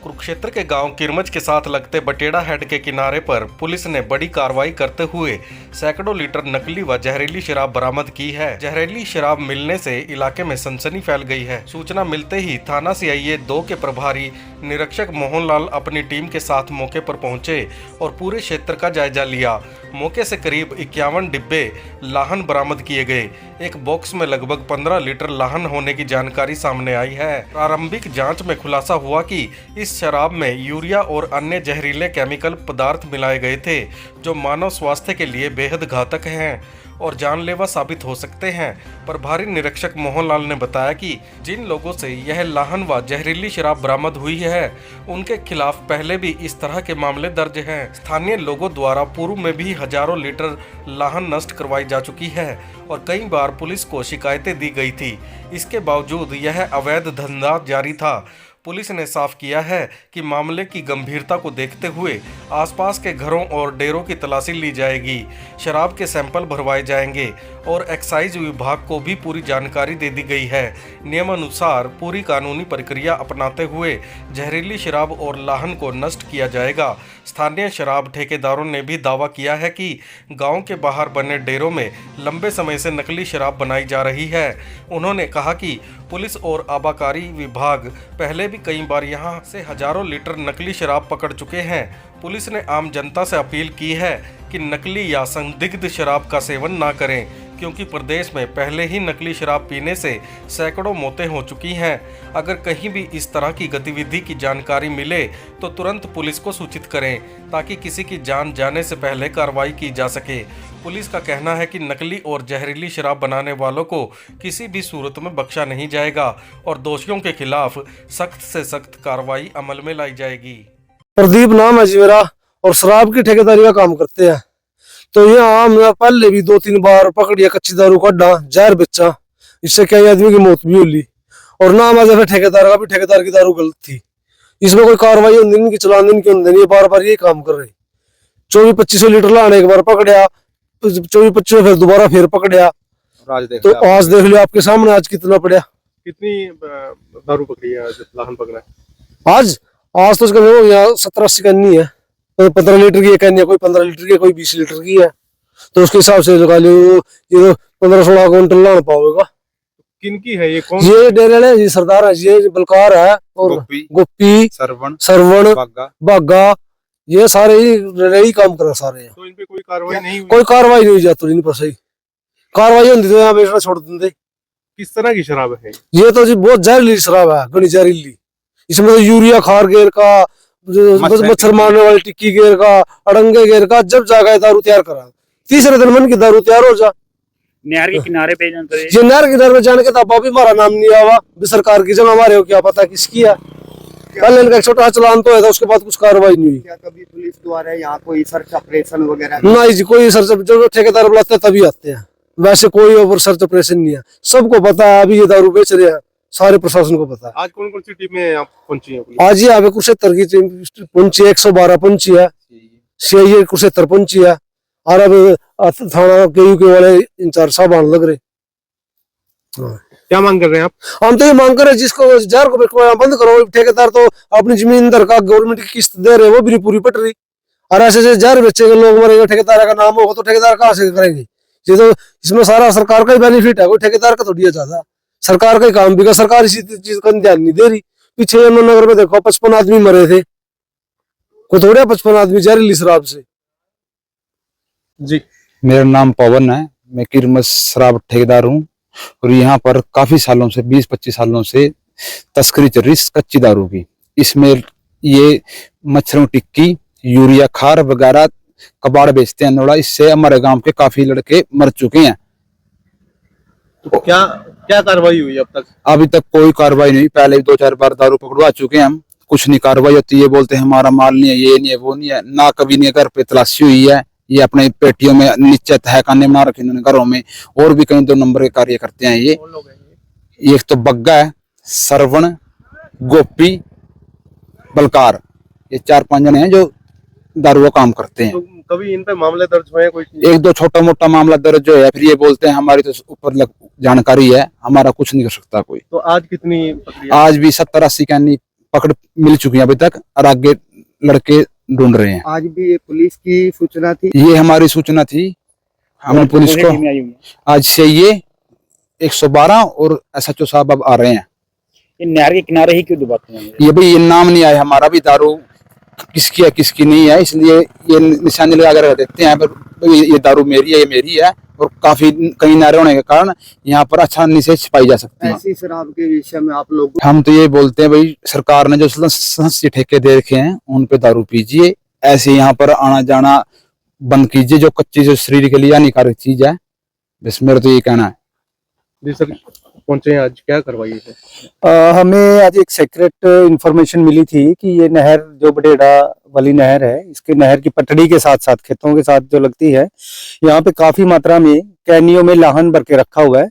कुरुक्षेत्र के गांव किरमच के साथ लगते बटेड़ा हेड के किनारे पर पुलिस ने बड़ी कार्रवाई करते हुए सैकड़ों लीटर नकली व जहरीली शराब बरामद की है। जहरीली शराब मिलने से इलाके में सनसनी फैल गई है। सूचना मिलते ही थाना सीआईए 2 के प्रभारी निरीक्षक मोहनलाल अपनी टीम के साथ मौके पर पहुंचे और पूरे क्षेत्र का जायजा लिया। मौके से करीब 51 डिब्बे लाहन बरामद किए गए। एक बॉक्स में लगभग 15 लीटर लाहन होने की जानकारी सामने आई है। प्रारंभिक जांच में खुलासा हुआ कि इस शराब में यूरिया और अन्य जहरीले केमिकल पदार्थ मिलाए गए थे, जो मानव स्वास्थ्य के लिए बेहद घातक हैं और जानलेवा साबित हो सकते हैं। प्रभारी निरीक्षक मोहनलाल ने बताया कि जिन लोगों से यह लाहन व जहरीली शराब बरामद हुई है, उनके खिलाफ पहले भी इस तरह के मामले दर्ज हैं। स्थानीय लोगों द्वारा पूर्व में भी हजारों लीटर लाहन नष्ट करवाई जा चुकी है और कई बार पुलिस को शिकायतें दी गई थी। इसके बावजूद यह अवैध धंधा जारी था। पुलिस ने साफ किया है कि मामले की गंभीरता को देखते हुए आसपास के घरों और डेरों की तलाशी ली जाएगी, शराब के सैंपल भरवाए जाएंगे और एक्साइज विभाग को भी पूरी जानकारी दे दी गई है। नियमानुसार पूरी कानूनी प्रक्रिया अपनाते हुए जहरीली शराब और लाहन को नष्ट किया जाएगा। स्थानीय शराब ठेकेदारों ने भी दावा किया है कि गांव के बाहर बने डेरों में लंबे समय से नकली शराब बनाई जा रही है। उन्होंने कहा कि पुलिस और आबकारी विभाग पहले भी कई बार यहां से हजारों लीटर नकली शराब पकड़ चुके हैं। पुलिस ने आम जनता से अपील की है कि नकली या संदिग्ध शराब का सेवन ना करें, क्योंकि प्रदेश में पहले ही नकली शराब पीने से सैकड़ों मौतें हो चुकी हैं। अगर कहीं भी इस तरह की गतिविधि की जानकारी मिले तो तुरंत पुलिस को सूचित करें, ताकि किसी की जान जाने से पहले कार्रवाई की जा सके। पुलिस का कहना है कि नकली और जहरीली शराब बनाने वालों को किसी भी सूरत में बख्शा नहीं जाएगा और दोषियों के खिलाफ सख्त से सख्त कार्रवाई अमल में लाई जाएगी। प्रदीप नाम है जी मेरा, और शराब की ठेकेदारी का काम करते हैं। तो यहाँ हमने पहले भी 2-3 बार पकड़िया कच्ची दारू कड्डा, जहर बेचा, इससे कई आदमी की मौत भी हुई। और नाम आज ठेकेदार का भी, ठेकेदार की दारू गलत थी, इसमें कोई कार्रवाई दिन की चलान दिन की बार बार ये काम कर रहे। 24-25 लीटर लाने एक बार पकड़िया, 24-25 फिर दोबारा फिर पकड़िया। तो आज देख लियो आपके सामने आज कितना पड़ा। कितनी दारू पकड़ी है आज, लाहन पकड़ा है आज तो इसका 70-80 कैनी है। तो 15 लीटर की कैनी है, कोई 15 लीटर की, कोई 20 लीटर की है। तो उसके हिसाब से लगा लियो ये 15-16 क्विंटल लान पाओगे। किनकी है ये? कौन? ये डेरे है, ये सरदार है, ये बलकार है और गोपी सरवण बागा, ये सारे ही काम कर सारे। तो इन पे कोई कार्रवाई नहीं हुई? कोई कार्रवाई नहीं जाती, इन पर सही कार्रवाई होती तो यहाँ बेचना छोड़ देते। किस तरह की शराब है ये? तो जी बहुत जहरीली शराब है, घनी जहरीली। इसमें तो यूरिया खार गेर का, मच्छर मारने वाली टिक्की गेर का, अड़ंगे गेर का, जब जागा दारू तैयार करा, तीसरे दिन मन की दारू तैयार हो जा। नहर के किनारे पे ये नहर के किनारे जाने के तब भी हमारा नाम नहीं आवा, सरकार की जगह हमारे हो क्या पता किसकी है। पहले इनका छोटा चलान तो है था, उसके बाद कुछ कार्रवाई नहीं हुई। क्या कभी पुलिस द्वारा यहाँ कोई सर्च ऑपरेशन वगैरह? नहीं जी, कोई सर्च, जो ठेकेदार बुलाते हैं तभी आते हैं, वैसे कोई ओवर सर्च ऑपरेशन नहीं है। सबको पता है अभी ये दारू बेच रहे हैं, सारे प्रशासन को पता है। आज कौन कौन सी टीमें आप पहुंची हैं? आज ही यहाँ पे कुरुक्षेत्र की टीम पहुंची, 112 पहुंची है, सीआईए कुरुक्षेत्र पहुंची है, और अब थाना के वाले इंचार्ज साहब आने लग रहे। क्या मांग कर रहे हैं आप? हम तो ये मांग कर रहे हैं जिसको जहर को बंद करो। ठेकेदार तो अपनी जमीन दर का गवर्नमेंट की किस्त दे रहे, वो भी नहीं पूरी पट रही, और ऐसे जहर बेचेंगे, लोग मरेंगे, ठेकेदार का नाम होगा तो ठेकेदार कहाँ से करेंगे? ये तो इसमें सारा सरकार का ही बेनिफिट है, कोई ठेकेदार का थोड़ी ज्यादा। सरकार का ही काम भी, सरकार इसी चीज का ध्यान नहीं दे रही। पीछे यमुनानगर में देखो 55 आदमी मरे थे, कोई थोड़े 55 आदमी जहरीली शराब से। जी, मेरा नाम पवन है, मैं किरमच शराब ठेकेदार हूँ और यहाँ पर काफी सालों से 20-25 सालों से तस्करी चल रही कच्ची दारू की। इसमें ये मच्छरों टिक्की, यूरिया खार वगैरह कबाड़ बेचते हैं नोड़ा, इससे हमारे गांव के काफी लड़के मर चुके हैं। तो क्या कार्रवाई हुई अब तक? अभी तक कोई कार्रवाई नहीं। पहले भी 2-4 बार दारू पकड़वा चुके हैं हम, कुछ नहीं कार्रवाई होती। ये बोलते हैं हमारा माल नहीं है, ये नहीं है, वो नहीं है, ना कभी नहीं घर पे तलाशी हुई है। ये अपने पेटियों में नीचे तहखाने बना रखे इन्होंने घरों में, और भी कई 2 नंबर के कार्य करते हैं ये। एक तो बग्गा है, सरवण, गोपी, बलकार, ये 4-5 जने हैं जो दारू का काम करते हैं। तो कभी इन पे मामले दर्ज हुए? कोई 1-2 छोटा मोटा मामला दर्ज है, फिर ये बोलते हैं हमारी तो ऊपर जानकारी है, हमारा कुछ नहीं कर सकता कोई। तो आज कितनी पकड़ी? आज भी 70-80 कैनी पकड़ मिल चुकी है अभी तक, और आगे लड़के ढूंढ रहे हैं। आज भी ये पुलिस की सूचना थी। ये हमारी सूचना थी, हमने पुलिस को टीमें आई हुई हैं। आज से ये 112 और SHO साहब अब आ रहे हैं। ये नहर के किनारे ही क्यों दबाते हैं? ये भाई ये नाम नहीं आया हमारा भी, दारू किसकी है किसकी नहीं है, इसलिए ये निशानी लगा कर रख देते हैं। पर ये दारू मेरी है, ये मेरी है, और काफी कई नारे होने के कारण यहाँ पर आसानी से छिपाई जा सकती है। ऐसी शराब के विषय में आप लोग हम तो ये बोलते हैं भाई, सरकार ने जो संस्थान ठेके दे रखे हैं उन पे दारू पीजिए, ऐसे यहाँ पर आना जाना बंद कीजिए, जो कच्ची जो शरीर के लिए हानिकारक चीज है। बस मेरा तो ये कहना है। जी सर, पहुंचे हैं आज, क्या करवाई है? हमें आज एक सीक्रेट इंफॉर्मेशन मिली थी कि ये नहर जो बडेड़ा वाली नहर है, इसके नहर की पटड़ी के साथ साथ खेतों के साथ जो लगती है, यहाँ पे काफी मात्रा में कैनियों में लाहन भर के रखा हुआ है।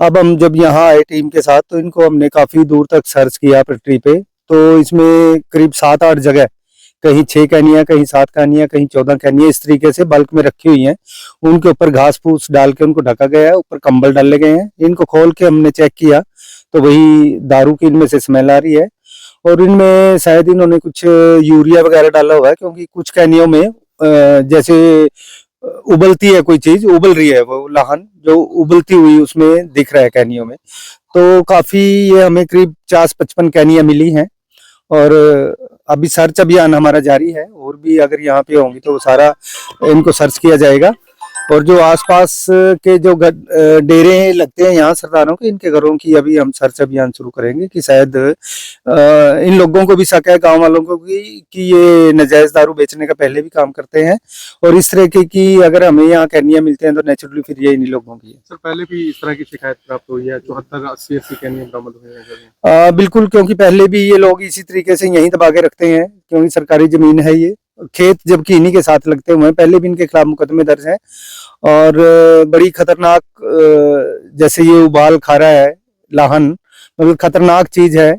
अब हम जब यहाँ आए टीम के साथ तो इनको हमने काफी दूर तक सर्च किया पटड़ी पे, तो इसमें करीब 7-8 जगह, कहीं 6 कैनियां, कहीं 7 कैनियां, कहीं 14 कैनियां इस तरीके से बल्क में रखी हुई हैं। उनके ऊपर घास फूस डाल के उनको ढका गया है, ऊपर कंबल डाले गए हैं। इनको खोल के हमने चेक किया तो वही दारू की इनमें से स्मेल आ रही है, और इनमें शायद इन्होंने कुछ यूरिया वगैरह डाला हुआ है, क्योंकि कुछ कैनियों में जैसे उबलती है कोई चीज, उबल रही है, वो लाहन जो उबलती हुई उसमें दिख रहा है कैनियों में। तो काफी ये हमें करीब 50-55 कैनियां मिली हैं, और अभी सर्च अभियान हमारा जारी है। और भी अगर यहाँ पे होंगी तो सारा इनको सर्च किया जाएगा। और जो आसपास के जो डेरे लगते हैं यहाँ सरदारों के, इनके घरों की अभी हम सर्च अभियान शुरू करेंगे कि शायद इन लोगों को भी शक है, गांव वालों को भी, कि ये नाजायज दारू बेचने का पहले भी काम करते हैं। और इस तरह की अगर हमें यहाँ कैनियां मिलते हैं तो नेचुरली फिर ये इन्हीं लोगों की है। सर, पहले भी इस तरह की शिकायत प्राप्त हुई है, 74-80 कैनियां बरामद हुई हैं। बिल्कुल, क्योंकि पहले भी ये लोग इसी तरीके से यहीं दबा के रखते हैं, क्योंकि सरकारी जमीन है ये, खेत जबकि इन्हीं के साथ लगते हुए हैं। पहले भी इनके खिलाफ मुकदमे दर्ज हैं, और बड़ी खतरनाक, जैसे ये उबाल खा रहा है लाहन, मतलब खतरनाक चीज है।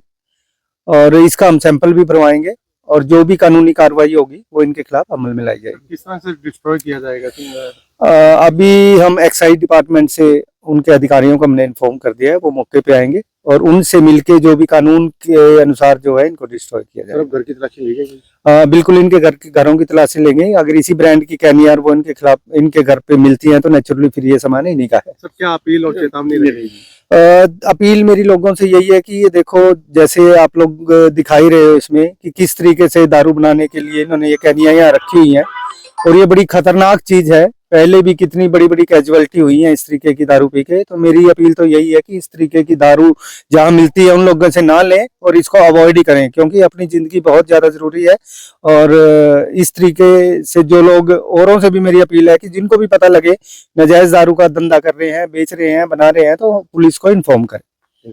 और इसका हम सैंपल भी भरवाएंगे, और जो भी कानूनी कार्रवाई होगी वो इनके खिलाफ अमल में लाई जाएगी। किस तरह से डिस्ट्रॉय किया जाएगा? अभी हम एक्साइज डिपार्टमेंट से उनके अधिकारियों को हमने इन्फॉर्म कर दिया है, वो मौके पे आएंगे और उनसे मिलके जो भी कानून के अनुसार जो है इनको डिस्ट्रॉय किया जाएगा। घर की तलाशी ली गई? बिल्कुल, इनके घरों की तलाशी लेंगे। अगर इसी ब्रांड की कैनियार वो इनके खिलाफ इनके घर पे मिलती हैं तो नेचुरली फिर ये सामान इन्हीं का है। सर, क्या अपील और चेतावनी रहेगी? अपील मेरी लोगों से यही है कि ये देखो, जैसे आप लोग दिखाई रहे हो इसमें कि किस तरीके से दारू बनाने के लिए इन्होंने ये कैनियां यहाँ रखी हुई हैं, और ये बड़ी खतरनाक चीज है। पहले भी कितनी बड़ी बड़ी कैजुअलिटी हुई है इस तरीके की दारू पी के। तो मेरी अपील तो यही है कि इस तरीके की दारू जहां मिलती है उन लोगों से ना लें, और इसको अवॉइड ही करें, क्योंकि अपनी जिंदगी बहुत ज्यादा जरूरी है। और इस तरीके से जो लोग, औरों से भी मेरी अपील है कि जिनको भी पता लगे नाजायज दारू का धंधा कर रहे हैं, बेच रहे हैं, बना रहे हैं, तो पुलिस को इन्फॉर्म करें।